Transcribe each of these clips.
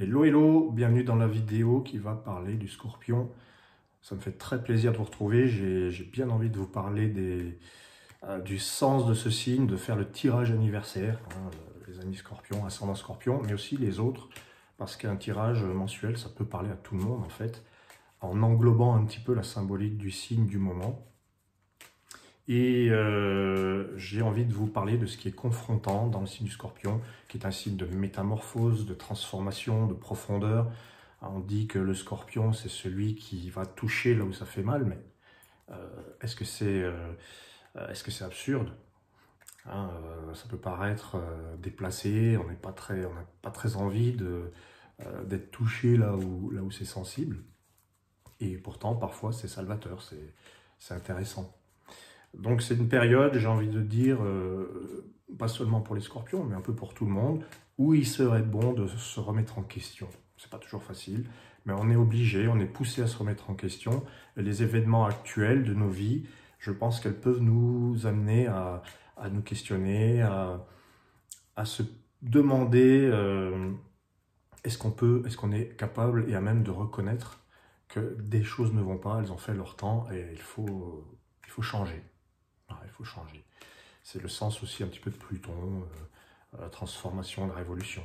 Hello, hello, bienvenue dans la vidéo qui va parler du Scorpion. Ça me fait très plaisir de vous retrouver. J'ai bien envie de vous parler du sens de ce signe, de faire le tirage anniversaire, hein, les amis Scorpion, ascendant Scorpion, mais aussi les autres, parce qu'un tirage mensuel, ça peut parler à tout le monde en fait, en englobant un petit peu la symbolique du signe du moment. Et j'ai envie de vous parler de ce qui est confrontant dans le signe du Scorpion, qui est un signe de métamorphose, de transformation, de profondeur. On dit que le Scorpion, c'est celui qui va toucher là où ça fait mal, mais est-ce que c'est absurde, hein, ça peut paraître déplacé, on n'a pas très envie d'être touché là où c'est sensible. Et pourtant, parfois, c'est salvateur, c'est intéressant. Donc c'est une période, j'ai envie de dire, pas seulement pour les Scorpions, mais un peu pour tout le monde, où il serait bon de se remettre en question. C'est pas toujours facile, mais on est obligé, on est poussé à se remettre en question. Et les événements actuels de nos vies, je pense qu'elles peuvent nous amener à nous questionner, à se demander est-ce qu'on est capable et à même de reconnaître que des choses ne vont pas, elles ont fait leur temps et il faut changer. Il faut changer. C'est le sens aussi un petit peu de Pluton, la transformation, la révolution.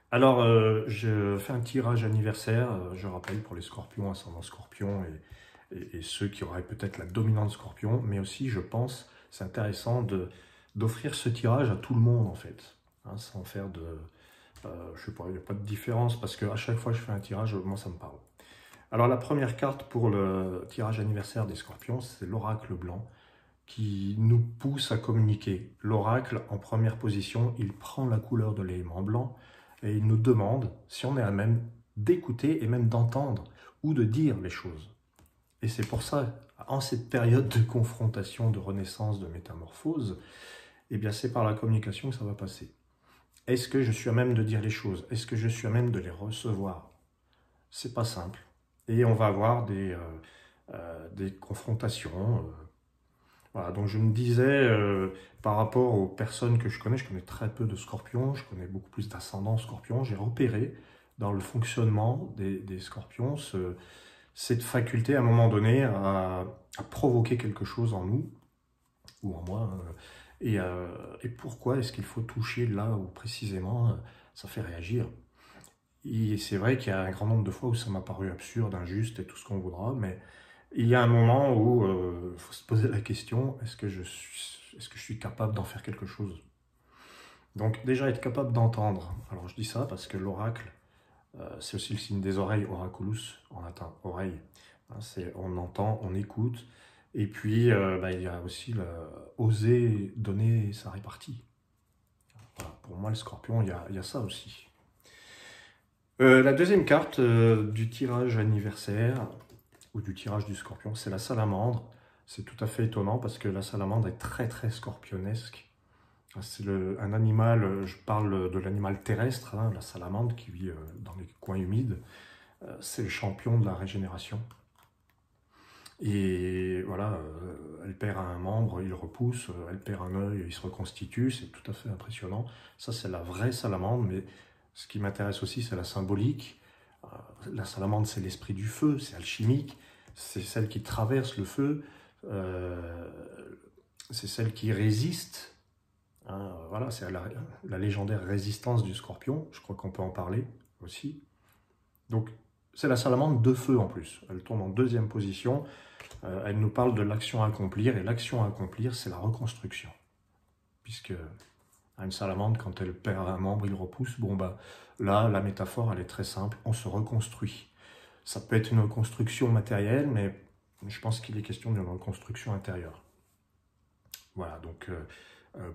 Alors, je fais un tirage anniversaire, je rappelle, pour les Scorpions, ascendant Scorpion, et ceux qui auraient peut-être la dominante Scorpion, mais aussi, je pense, c'est intéressant d'offrir ce tirage à tout le monde, en fait, hein, sans faire de... je sais pas, il n'y a pas de différence, parce qu'à chaque fois que je fais un tirage, moi, ça me parle. Alors, la première carte pour le tirage anniversaire des Scorpions, c'est l'oracle blanc, qui nous pousse à communiquer. L'oracle, en première position, il prend la couleur de l'élément blanc et il nous demande si on est à même d'écouter et même d'entendre ou de dire les choses. Et c'est pour ça, en cette période de confrontation, de renaissance, de métamorphose, eh bien c'est par la communication que ça va passer. Est-ce que je suis à même de dire les choses? Est-ce que je suis à même de les recevoir? C'est pas simple. Et on va avoir des confrontations. Voilà, donc je me disais, par rapport aux personnes que je connais très peu de Scorpions, je connais beaucoup plus d'ascendants Scorpions, j'ai repéré dans le fonctionnement des Scorpions cette faculté à un moment donné à provoquer quelque chose en nous, ou en moi, et pourquoi est-ce qu'il faut toucher là où précisément ça fait réagir. Et c'est vrai qu'il y a un grand nombre de fois où ça m'a paru absurde, injuste et tout ce qu'on voudra, mais il y a un moment où il faut se poser la question, est-ce que je suis capable d'en faire quelque chose? Donc déjà être capable d'entendre. Alors je dis ça parce que l'oracle, c'est aussi le signe des oreilles, oraculus en latin, oreille. Hein, on entend, on écoute, et puis il y a aussi oser donner sa répartie. Voilà, pour moi le Scorpion, il y a ça aussi. La deuxième carte du tirage anniversaire, ou du tirage du Scorpion, c'est la salamandre. C'est tout à fait étonnant parce que la salamandre est très très scorpionesque. C'est un animal, je parle de l'animal terrestre, hein, la salamandre qui vit dans les coins humides. C'est le champion de la régénération. Et voilà, elle perd un membre, il repousse, elle perd un œil, il se reconstitue, c'est tout à fait impressionnant. Ça, c'est la vraie salamandre, mais ce qui m'intéresse aussi, c'est la symbolique. La salamandre, c'est l'esprit du feu, c'est alchimique, c'est celle qui traverse le feu, c'est celle qui résiste. Hein, voilà, c'est la légendaire résistance du Scorpion, je crois qu'on peut en parler aussi. Donc, c'est la salamandre de feu en plus, elle tombe en deuxième position, elle nous parle de l'action à accomplir, et l'action à accomplir, c'est la reconstruction. Puisque une salamandre, quand elle perd un membre, il repousse, bon bah, là, la métaphore, elle est très simple, on se reconstruit. Ça peut être une reconstruction matérielle, mais je pense qu'il est question d'une reconstruction intérieure. Voilà, donc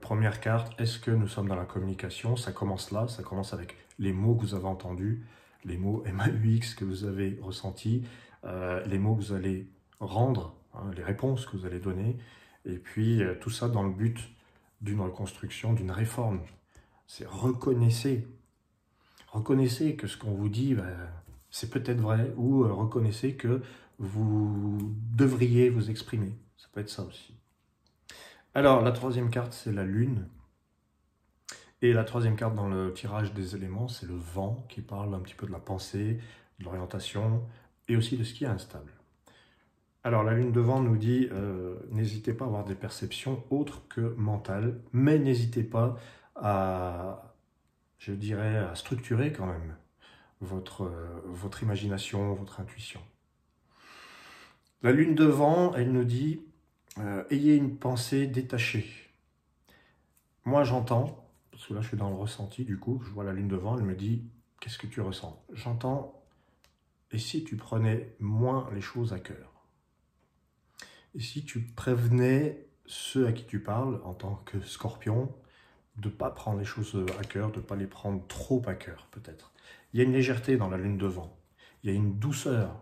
première carte, est-ce que nous sommes dans la communication? Ça commence là, ça commence avec les mots que vous avez entendus, les mots MAUX que vous avez ressentis, les mots que vous allez rendre, hein, les réponses que vous allez donner, et puis tout ça dans le but d'une reconstruction, d'une réforme. C'est reconnaissez que ce qu'on vous dit, c'est peut-être vrai, ou reconnaissez que vous devriez vous exprimer. Ça peut être ça aussi. Alors, la troisième carte, c'est la lune. Et la troisième carte dans le tirage des éléments, c'est le vent, qui parle un petit peu de la pensée, de l'orientation, et aussi de ce qui est instable. Alors la lune de vent nous dit, n'hésitez pas à avoir des perceptions autres que mentales, mais n'hésitez pas à, je dirais, à structurer quand même votre imagination, votre intuition. La lune de vent, elle nous dit, ayez une pensée détachée. Moi j'entends, parce que là je suis dans le ressenti du coup, je vois la lune de vent, elle me dit, qu'est-ce que tu ressens? J'entends, et si tu prenais moins les choses à cœur? Et si tu prévenais ceux à qui tu parles, en tant que scorpion, de ne pas prendre les choses à cœur, de ne pas les prendre trop à cœur, peut-être. Il y a une légèreté dans la lune de vent, il y a une douceur.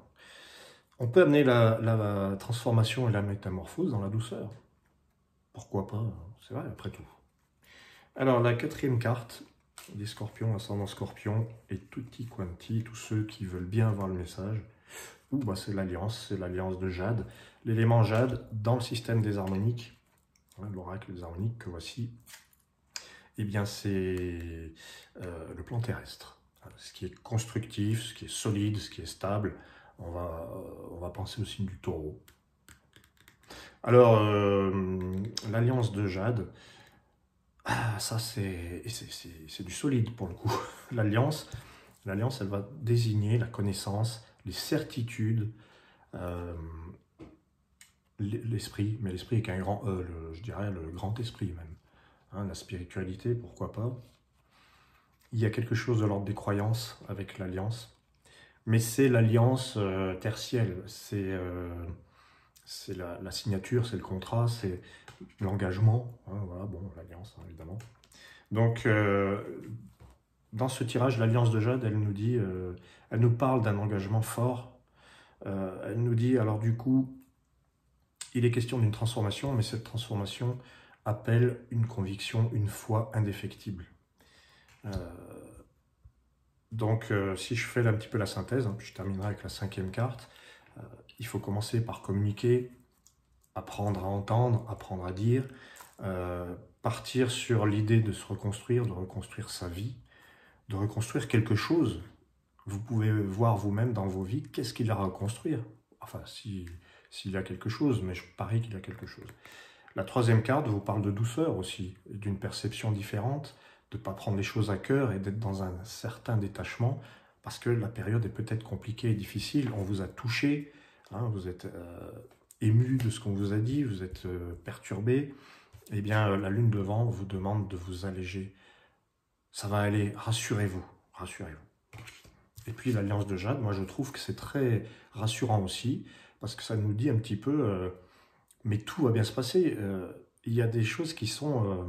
On peut amener la transformation et la métamorphose dans la douceur. Pourquoi pas? C'est vrai, après tout. Alors, la quatrième carte, des scorpions, ascendant scorpion, et tutti quanti, tous ceux qui veulent bien avoir le message, c'est l'alliance de Jade. L'élément Jade, dans le système des harmoniques, l'oracle des harmoniques que voici, eh bien c'est le plan terrestre. Ce qui est constructif, ce qui est solide, ce qui est stable. On va penser aussi du taureau. Alors, l'alliance de Jade, ça c'est du solide pour le coup. L'alliance, elle va désigner la connaissance, les certitudes, l'esprit, mais l'esprit est un grand E, je dirais le grand esprit même. Hein, la spiritualité, pourquoi pas. Il y a quelque chose de l'ordre des croyances avec l'alliance, mais c'est l'alliance tertielle, c'est la signature, c'est le contrat, c'est l'engagement, hein, voilà, bon, l'alliance, hein, évidemment. Donc, dans ce tirage, l'alliance de Jade, elle nous dit, elle nous parle d'un engagement fort, elle nous dit, alors du coup, il est question d'une transformation, mais cette transformation appelle une conviction, une foi indéfectible. Donc, si je fais un petit peu la synthèse, hein, puis je terminerai avec la cinquième carte, il faut commencer par communiquer, apprendre à entendre, apprendre à dire, partir sur l'idée de se reconstruire, de reconstruire sa vie, de reconstruire quelque chose. Vous pouvez voir vous-même dans vos vies, qu'est-ce qu'il y a à reconstruire? Enfin, s'il y a quelque chose, mais je parie qu'il y a quelque chose. La troisième carte vous parle de douceur aussi, d'une perception différente, de ne pas prendre les choses à cœur et d'être dans un certain détachement, parce que la période est peut-être compliquée et difficile, on vous a touché, hein, vous êtes ému de ce qu'on vous a dit, vous êtes perturbé, eh bien la lune de vent vous demande de vous alléger. Ça va aller, rassurez-vous, rassurez-vous. Et puis l'alliance de Jade, moi je trouve que c'est très rassurant aussi, parce que ça nous dit un petit peu, mais tout va bien se passer. Il y a des choses qui sont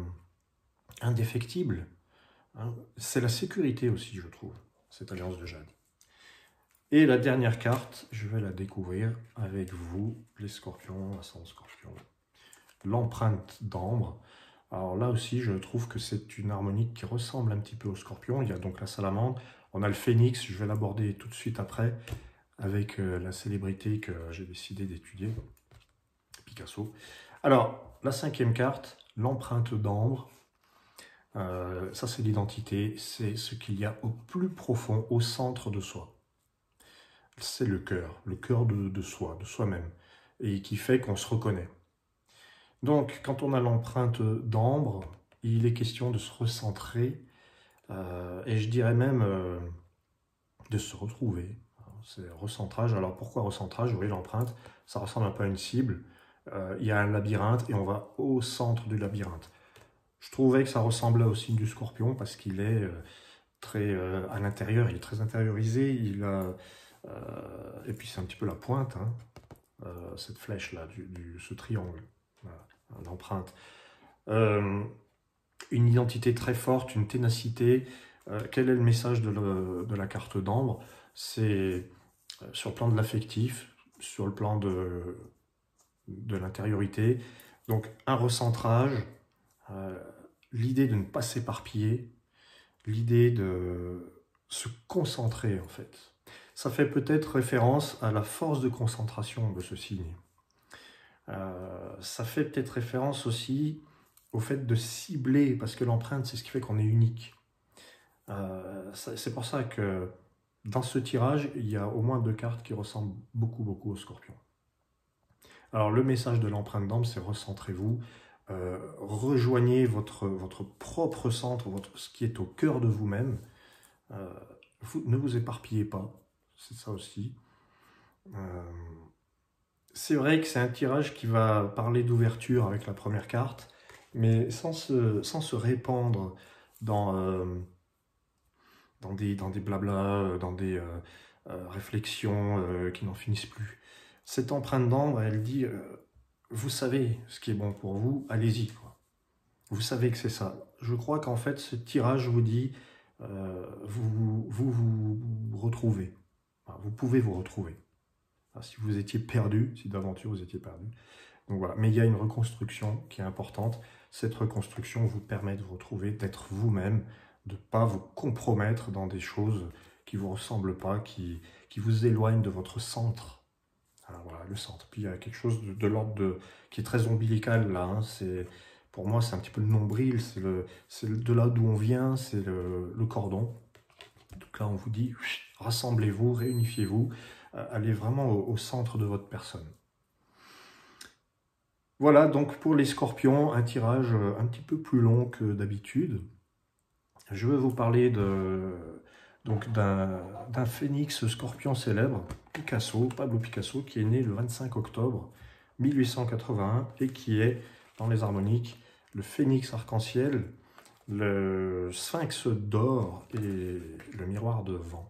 indéfectibles. Hein. C'est la sécurité aussi, je trouve, cette alliance de Jade. Et la dernière carte, je vais la découvrir avec vous, les scorpions, ascendant scorpion. L'empreinte d'ambre. Alors là aussi, je trouve que c'est une harmonique qui ressemble un petit peu au scorpion. Il y a donc la salamandre, on a le phénix, je vais l'aborder tout de suite après, avec la célébrité que j'ai décidé d'étudier, Picasso. Alors, la cinquième carte, l'empreinte d'ambre. Ça, c'est l'identité, c'est ce qu'il y a au plus profond, au centre de soi. C'est le cœur de soi, de soi-même, et qui fait qu'on se reconnaît. Donc, quand on a l'empreinte d'ambre, il est question de se recentrer, et je dirais même de se retrouver. C'est recentrage. Alors, pourquoi recentrage? Vous voyez l'empreinte, ça ressemble un peu à une cible. Il y a un labyrinthe, et on va au centre du labyrinthe. Je trouvais que ça ressemblait au signe du scorpion, parce qu'il est très à l'intérieur, il est très intériorisé, il a... et puis c'est un petit peu la pointe, hein, cette flèche-là, ce triangle, voilà, l'empreinte. Une identité très forte, une ténacité. Quel est le message de la carte d'ambre? C'est sur le plan de l'affectif, sur le plan de l'intériorité. Donc un recentrage, l'idée de ne pas s'éparpiller, l'idée de se concentrer en fait. Ça fait peut-être référence à la force de concentration de ce signe. Ça fait peut-être référence aussi au fait de cibler, parce que l'empreinte, c'est ce qui fait qu'on est unique. C'est pour ça que dans ce tirage, il y a au moins 2 cartes qui ressemblent beaucoup, beaucoup au Scorpion. Alors le message de l'empreinte d'âme, c'est recentrez-vous, rejoignez votre propre centre, ce qui est au cœur de vous-même. Ne vous éparpillez pas, c'est ça aussi. C'est vrai que c'est un tirage qui va parler d'ouverture avec la première carte, mais sans se répandre dans, dans des blablas, dans des réflexions qui n'en finissent plus. Cette empreinte d'ambre, elle dit vous savez ce qui est bon pour vous, allez-y. Vous savez que c'est ça. Je crois qu'en fait, ce tirage vous dit vous retrouvez. Enfin, vous pouvez vous retrouver. Enfin, si vous étiez perdu, si d'aventure vous étiez perdu. Donc voilà. Mais il y a une reconstruction qui est importante. Cette reconstruction vous permet de vous retrouver, d'être vous-même, de ne pas vous compromettre dans des choses qui ne vous ressemblent pas, qui vous éloignent de votre centre. Alors voilà, le centre. Puis il y a quelque chose de l'ordre qui est très ombilical là. Hein. Pour moi, c'est un petit peu le nombril, c'est de là d'où on vient, c'est le cordon. Donc là, on vous dit, rassemblez-vous, réunifiez-vous, allez vraiment au centre de votre personne. Voilà, donc pour les scorpions, un tirage un petit peu plus long que d'habitude. Je vais vous parler d'un phénix scorpion célèbre, Pablo Picasso, qui est né le 25 octobre 1881 et qui est, dans les harmoniques, le phénix arc-en-ciel, le sphinx d'or et le miroir de vent.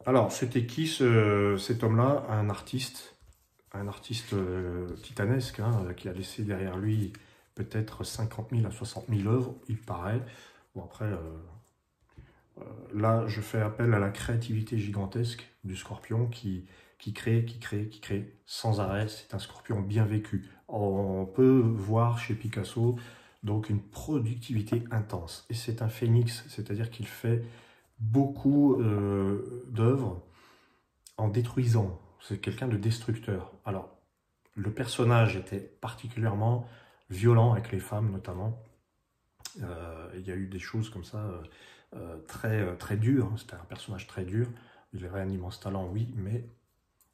Alors, c'était qui cet homme-là? Un artiste titanesque, hein, qui a laissé derrière lui peut-être 50 000 à 60 000 œuvres, il paraît. Bon, après, là, je fais appel à la créativité gigantesque du scorpion qui crée sans arrêt. C'est un scorpion bien vécu. On peut voir chez Picasso donc une productivité intense. Et c'est un phénix, c'est-à-dire qu'il fait beaucoup d'œuvres en détruisant. C'est quelqu'un de destructeur. Alors, le personnage était particulièrement violent avec les femmes, notamment. Il y a eu des choses comme ça très dures. C'était un personnage très dur. Il avait un immense talent, oui, mais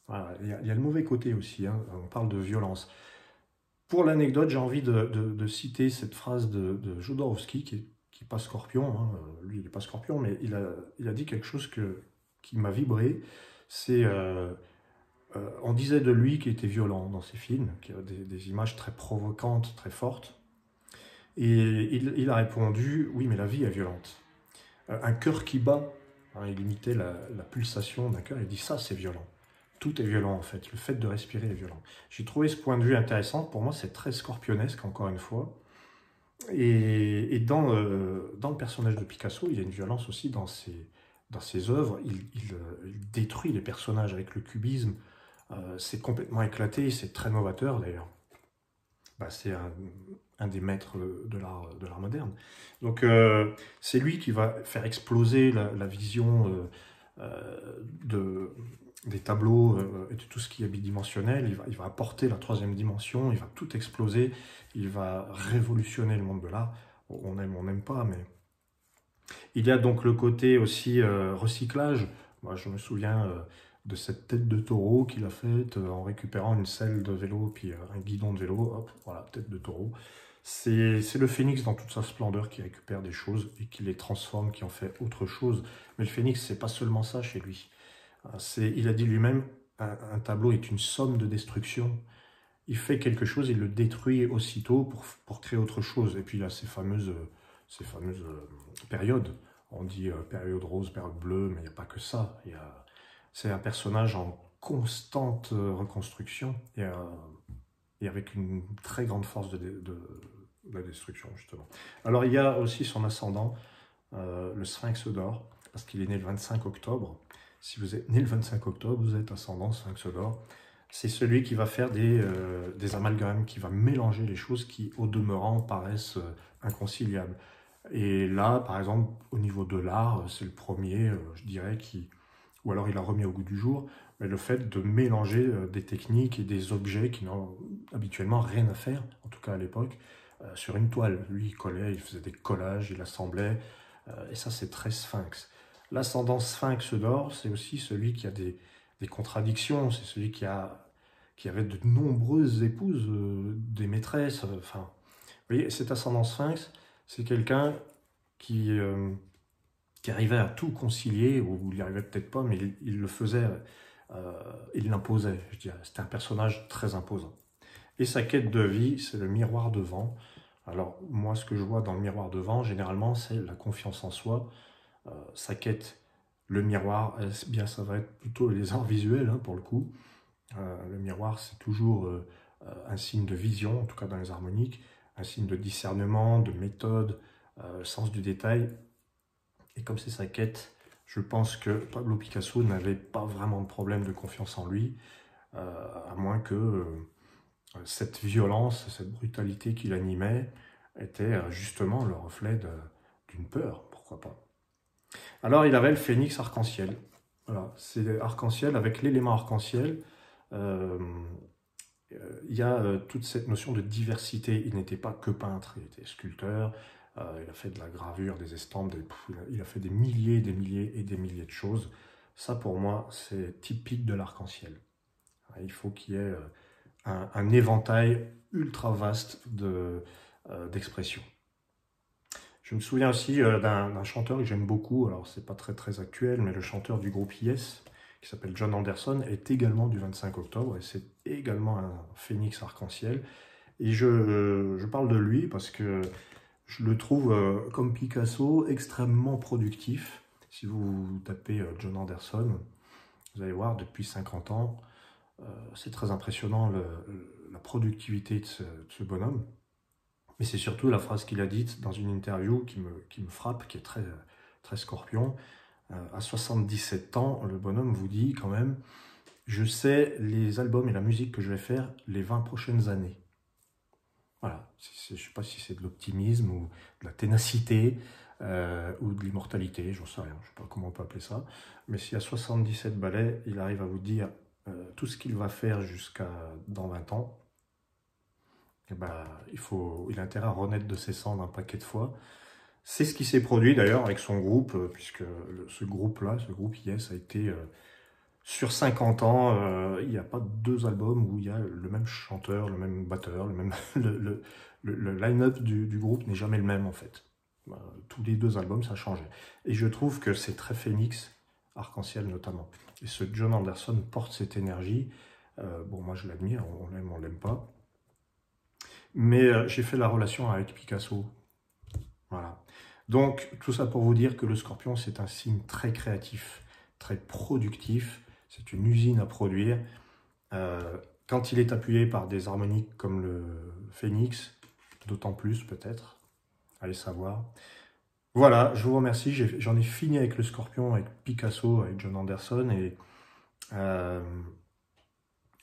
voilà, il y a le mauvais côté aussi. Hein. On parle de violence. Pour l'anecdote, j'ai envie de citer cette phrase de Jodorowsky, qui n'est pas Scorpion. Hein. Lui, il n'est pas Scorpion, mais il a dit quelque chose qui m'a vibré. C'est on disait de lui qu'il était violent dans ses films, qu'il avait des images très provocantes, très fortes. Et il a répondu, oui, mais la vie est violente. Un cœur qui bat, hein, il imitait la pulsation d'un cœur, il dit ça, c'est violent. Tout est violent en fait, le fait de respirer est violent. J'ai trouvé ce point de vue intéressant, pour moi c'est très scorpionesque encore une fois. Et dans le personnage de Picasso, il y a une violence aussi dans ses œuvres. Il détruit les personnages avec le cubisme. C'est complètement éclaté, c'est très novateur d'ailleurs. C'est un des maîtres de l'art moderne. Donc c'est lui qui va faire exploser la vision des tableaux et de tout ce qui est bidimensionnel. Il va apporter la 3e dimension, il va tout exploser, il va révolutionner le monde de l'art. On aime, on n'aime pas, mais... Il y a donc le côté aussi recyclage. Moi, je me souviens de cette tête de taureau qu'il a faite en récupérant une selle de vélo, puis un guidon de vélo, hop, voilà, tête de taureau. C'est le phénix dans toute sa splendeur qui récupère des choses et qui les transforme, qui en fait autre chose. Mais le phénix, c'est pas seulement ça chez lui. Il a dit lui-même, un tableau est une somme de destruction. Il fait quelque chose, il le détruit aussitôt pour créer autre chose. Et puis il y a ces fameuses périodes. On dit période rose, période bleue, mais il n'y a pas que ça. C'est un personnage en constante reconstruction et avec une très grande force de la destruction, justement. Alors, il y a aussi son ascendant, le sphinx d'or, parce qu'il est né le 25 octobre. Si vous êtes né le 25 octobre, vous êtes ascendant sphinx d'or. C'est celui qui va faire des amalgames, qui va mélanger les choses qui, au demeurant, paraissent inconciliables. Et là, par exemple, au niveau de l'art, c'est le premier, je dirais, ou alors il a remis au goût du jour, mais le fait de mélanger des techniques et des objets qui n'ont habituellement rien à faire, en tout cas à l'époque, sur une toile. Lui, il collait, il faisait des collages, il assemblait, et ça, c'est très sphinx. L'ascendant sphinx d'or, c'est aussi celui qui a des contradictions, c'est celui qui avait de nombreuses épouses, des maîtresses, enfin... Vous voyez, cet ascendant sphinx, c'est quelqu'un qui arrivait à tout concilier, ou il n'y arrivait peut-être pas, mais il le faisait, il l'imposait, je dirais. C'était un personnage très imposant. Et sa quête de vie, c'est le miroir devant. Alors, moi, ce que je vois dans le miroir devant, généralement, c'est la confiance en soi. Sa quête, le miroir, bien, ça va être plutôt les arts visuels, hein, pour le coup. Le miroir, c'est toujours un signe de vision, en tout cas dans les harmoniques, un signe de discernement, de méthode, sens du détail. Et comme c'est sa quête, je pense que Pablo Picasso n'avait pas vraiment de problème de confiance en lui, à moins que cette violence, cette brutalité qui l'animait était justement le reflet d'une peur, pourquoi pas. Alors il avait le phénix arc-en-ciel. Voilà, c'est arc-en-ciel avec l'élément arc-en-ciel. Il y a toute cette notion de diversité. Il n'était pas que peintre, il était sculpteur, il a fait de la gravure, des estampes, il a fait des milliers et des milliers de choses. Ça, pour moi, c'est typique de l'arc-en-ciel. Il faut qu'il y ait un éventail ultra vaste d'expressions. Je me souviens aussi d'un chanteur que j'aime beaucoup, alors c'est pas très actuel, mais le chanteur du groupe Yes, qui s'appelle John Anderson, est également du 25 octobre, et c'est également un phénix arc-en-ciel. Et je parle de lui parce que je le trouve, comme Picasso, extrêmement productif. Si vous tapez John Anderson, vous allez voir, depuis 50 ans, c'est très impressionnant la productivité de ce bonhomme. Mais c'est surtout la phrase qu'il a dite dans une interview qui me frappe, qui est très scorpion. À 77 ans, le bonhomme vous dit quand même « Je sais les albums et la musique que je vais faire les 20 prochaines années. » Voilà, je ne sais pas si c'est de l'optimisme ou de la ténacité ou de l'immortalité, j'en sais rien, je ne sais pas comment on peut appeler ça. Mais si à 77 ballets, il arrive à vous dire tout ce qu'il va faire jusqu'à dans 20 ans, eh ben, il a intérêt à renaître de ses cendres un paquet de fois. C'est ce qui s'est produit d'ailleurs avec son groupe, puisque ce groupe-là, ce groupe Yes, a été sur 50 ans, il n'y a pas 2 albums où il y a le même chanteur, le même batteur, le line-up du groupe n'est jamais le même en fait. Tous les 2 albums, ça a changé. Et je trouve que c'est très phénix, arc-en-ciel notamment. Et ce John Anderson porte cette énergie. Bon, moi je l'admire, on l'aime, on l'aime pas. Mais j'ai fait la relation avec Picasso. Voilà. Donc, tout ça pour vous dire que le Scorpion, c'est un signe très créatif, très productif. C'est une usine à produire. Quand il est appuyé par des harmoniques comme le Phénix, d'autant plus peut-être, allez savoir. Voilà, je vous remercie. J'en ai fini avec le Scorpion, avec Picasso, avec John Anderson. Et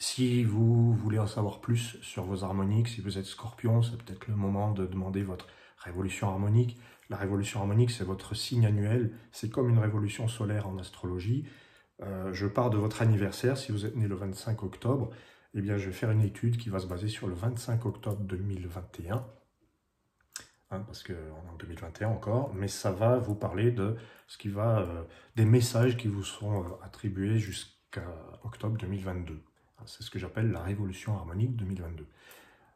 si vous voulez en savoir plus sur vos harmoniques, si vous êtes Scorpion, c'est peut-être le moment de demander votre révolution harmonique. La révolution harmonique, c'est votre signe annuel. C'est comme une révolution solaire en astrologie. Je pars de votre anniversaire. Si vous êtes né le 25 octobre, eh bien, je vais faire une étude qui va se baser sur le 25 octobre 2021. Hein, parce qu'on est en 2021 encore. Mais ça va vous parler de ce qui va, des messages qui vous seront attribués jusqu'à octobre 2022. C'est ce que j'appelle la révolution harmonique 2022.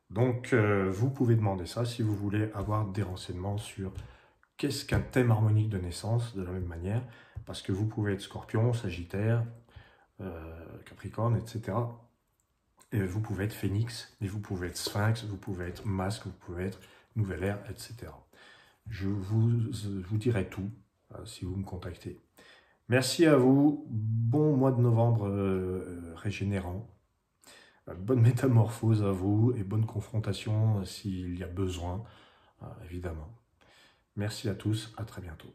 Donc, vous pouvez demander ça si vous voulez avoir des renseignements sur qu'est-ce qu'un thème harmonique de naissance, de la même manière, parce que vous pouvez être Scorpion, Sagittaire, Capricorne, etc. Et vous pouvez être Phénix, et vous pouvez être Sphinx, vous pouvez être Masque, vous pouvez être Nouvelle Ère, etc. Je vous dirai tout si vous me contactez. Merci à vous, bon mois de novembre régénérant. Bonne métamorphose à vous et bonne confrontation s'il y a besoin, évidemment. Merci à tous, à très bientôt.